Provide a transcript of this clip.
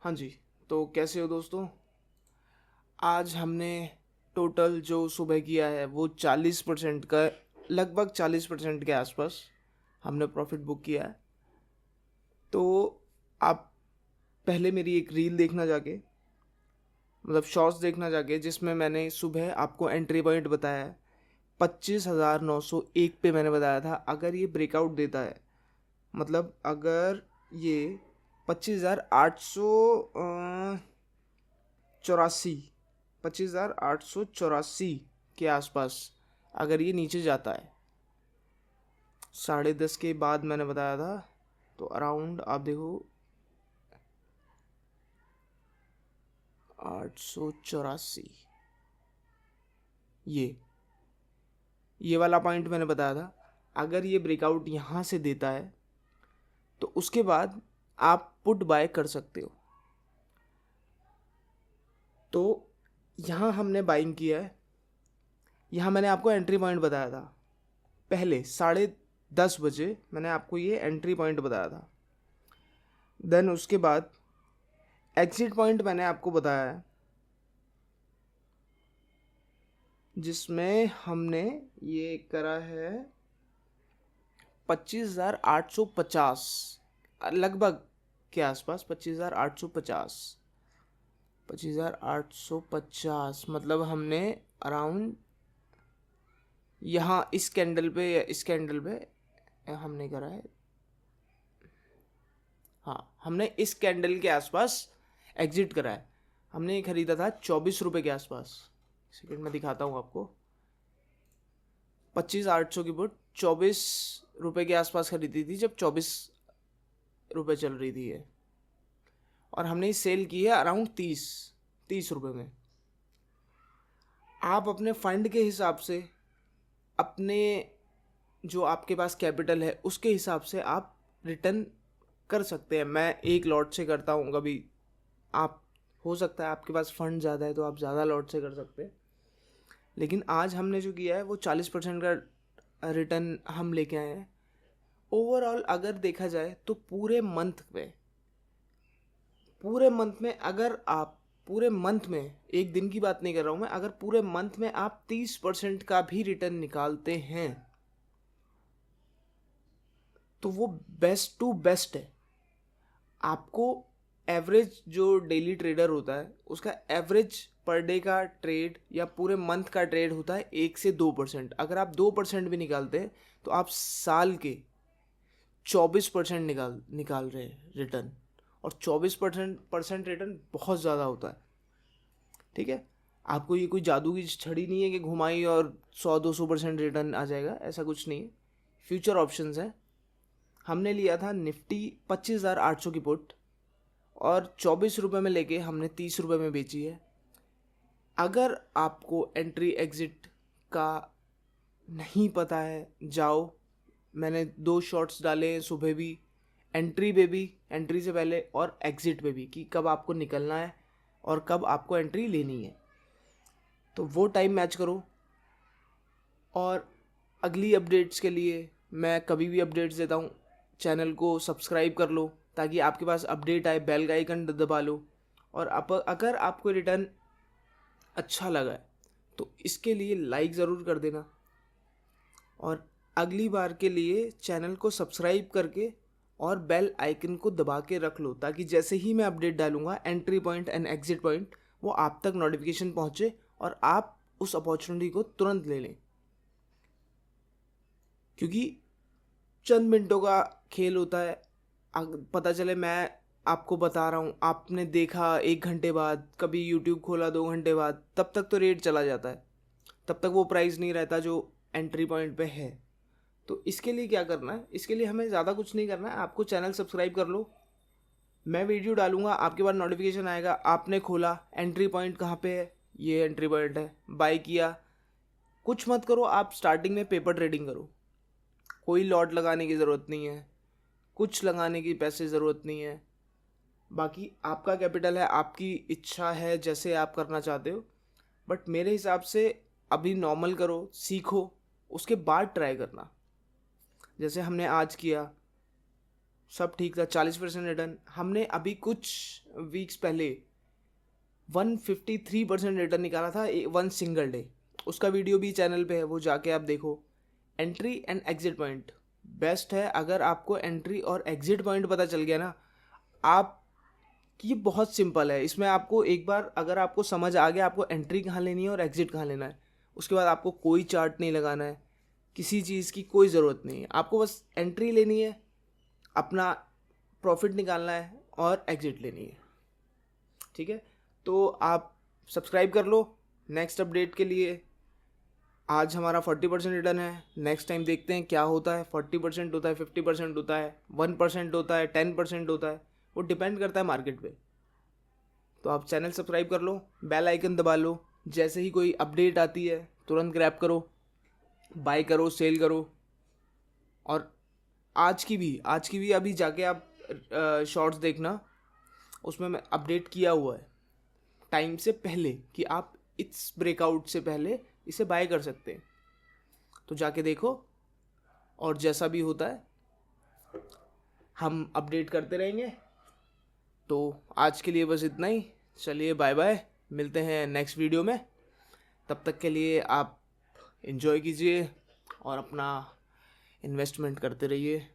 हाँ जी। तो कैसे हो दोस्तों? आज हमने टोटल जो सुबह किया है वो 40% का, लगभग 40% के आसपास हमने प्रॉफिट बुक किया है। तो आप पहले मेरी एक रील देखना जाके, मतलब शॉर्ट्स देखना जाके, जिसमें मैंने सुबह आपको एंट्री पॉइंट बताया है 25,901 पे मैंने बताया था। अगर ये ब्रेकआउट देता है, मतलब अगर ये 25,884 25,884 के आसपास अगर ये नीचे जाता है, 10:30 के बाद मैंने बताया था, तो अराउंड आप देखो 884, ये वाला पॉइंट मैंने बताया था। अगर ये ब्रेकआउट यहाँ से देता है तो उसके बाद आप पुट बाय कर सकते हो। तो यहाँ हमने बाइंग किया है। यहाँ मैंने आपको एंट्री पॉइंट बताया था, पहले 10:30 बजे मैंने आपको ये एंट्री पॉइंट बताया था। देन उसके बाद एग्जिट पॉइंट मैंने आपको बताया है, जिसमें हमने ये करा है 25,850 लगभग के आसपास। 25,850 मतलब हमने अराउंड यहाँ इस कैंडल पे या इस कैंडल पे हमने करा है, हाँ हमने इस कैंडल के आसपास एग्जिट करा है। हमने ये खरीदा था 24 रुपये के आसपास। सेकंड में दिखाता हूँ आपको। 25,800 की पुट 24 रुपये के आसपास खरीदी थी, जब 24 रुपये चल रही थी ये, और हमने सेल की है अराउंड 30 रुपये में। आप अपने फंड के हिसाब से, अपने जो आपके पास कैपिटल है उसके हिसाब से आप रिटर्न कर सकते हैं। मैं एक लॉट से करता हूँ, कभी आप हो सकता है आपके पास फंड ज़्यादा है तो आप ज़्यादा लॉट से कर सकते हैं, लेकिन आज हमने जो किया है वो 40% का रिटर्न हम लेके आए हैं। ओवरऑल अगर देखा जाए तो पूरे मंथ में अगर आप पूरे मंथ में, एक दिन की बात नहीं कर रहा हूँ मैं, अगर पूरे मंथ में आप 30% का भी रिटर्न निकालते हैं तो वो बेस्ट टू बेस्ट है। आपको एवरेज, जो डेली ट्रेडर होता है उसका एवरेज पर डे का ट्रेड या पूरे मंथ का ट्रेड होता है 1 से 2%। अगर आप 2% भी निकालते हैं तो आप साल के 24% निकाल रहे हैं रिटर्न, और 24% रिटर्न बहुत ज़्यादा होता है। ठीक है, आपको ये कोई जादू की छड़ी नहीं है कि घुमाई और 100-200% रिटर्न आ जाएगा, ऐसा कुछ नहीं है। फ्यूचर ऑप्शंस है। हमने लिया था निफ्टी 25,800 की पुट, और 24 रुपये में लेके हमने 30 रुपये में बेची है। अगर आपको एंट्री एग्जिट का नहीं पता है, जाओ, मैंने 2 शॉट्स डाले हैं सुबह भी, एंट्री पे भी, एंट्री से पहले, और एग्जिट पे भी, कि कब आपको निकलना है और कब आपको एंट्री लेनी है। तो वो टाइम मैच करो। और अगली अपडेट्स के लिए मैं कभी भी अपडेट्स देता हूँ, चैनल को सब्सक्राइब कर लो ताकि आपके पास अपडेट आए, बेल का आइकन दबा लो। और अगर आपको रिटर्न अच्छा लगा है तो इसके लिए लाइक ज़रूर कर देना, और अगली बार के लिए चैनल को सब्सक्राइब करके और बेल आइकन को दबा के रख लो, ताकि जैसे ही मैं अपडेट डालूंगा entry point and exit point, वो आप तक नोटिफिकेशन पहुंचे और आप उस अपॉर्चुनिटी को तुरंत ले लें। क्योंकि चंद मिनटों का खेल होता है। पता चले मैं आपको बता रहा हूँ, आपने देखा 1 घंटे बाद, कभी यूट्यूब खोला 2 घंटे बाद, तब तक तो रेट चला जाता है, तब तक वो प्राइस नहीं रहता जो एंट्री पॉइंट पे है। तो इसके लिए क्या करना है, इसके लिए हमें ज़्यादा कुछ नहीं करना है। आपको चैनल सब्सक्राइब कर लो, मैं वीडियो डालूंगा आपके पास नोटिफिकेशन आएगा। आपने खोला, एंट्री पॉइंट कहाँ पे है, ये एंट्री पॉइंट है, बाय किया। कुछ मत करो, आप स्टार्टिंग में पेपर ट्रेडिंग करो, कोई लॉट लगाने की ज़रूरत नहीं है, कुछ लगाने की पैसे ज़रूरत नहीं है। बाकी आपका कैपिटल है, आपकी इच्छा है जैसे आप करना चाहते हो, बट मेरे हिसाब से अभी नॉर्मल करो, सीखो, उसके बाद ट्राई करना, जैसे हमने आज किया। सब ठीक था, 40% रिटर्न। हमने अभी कुछ वीक्स पहले 153% रिटर्न निकाला था वन सिंगल डे। उसका वीडियो भी चैनल पे है, वो जाके आप देखो। Entry and exit point best है। अगर आपको एंट्री और एग्जिट पॉइंट पता चल गया ना, आप ये बहुत सिंपल है। इसमें आपको एक बार अगर आपको समझ आ गया आपको एंट्री कहाँ लेनी है और एग्जिट कहाँ लेना है, उसके बाद आपको कोई चार्ट नहीं लगाना है, किसी चीज़ की कोई ज़रूरत नहीं है। आपको बस एंट्री लेनी है, अपना प्रॉफिट निकालना है और एग्जिट लेनी है। ठीक है, तो आप सब्सक्राइब कर लो नेक्स्ट अपडेट के लिए। आज हमारा 40% रिटर्न है, नेक्स्ट टाइम देखते हैं क्या होता है। 40% होता है, 50% होता है, 1% होता है, 10% होता है, वो डिपेंड करता है मार्केट पे। तो आप चैनल सब्सक्राइब कर लो, बेल आइकन दबा लो, जैसे ही कोई अपडेट आती है तुरंत ग्रैब करो, बाय करो, सेल करो। और आज की भी अभी जाके आप शॉर्ट्स देखना, उसमें मैं अपडेट किया हुआ है टाइम से पहले कि आप इस ब्रेकआउट से पहले इसे बाय कर सकते हैं। तो जाके देखो, और जैसा भी होता है हम अपडेट करते रहेंगे। तो आज के लिए बस इतना ही। चलिए बाय बाय, मिलते हैं नेक्स्ट वीडियो में। तब तक के लिए आप एंजॉय कीजिए और अपना इन्वेस्टमेंट करते रहिए।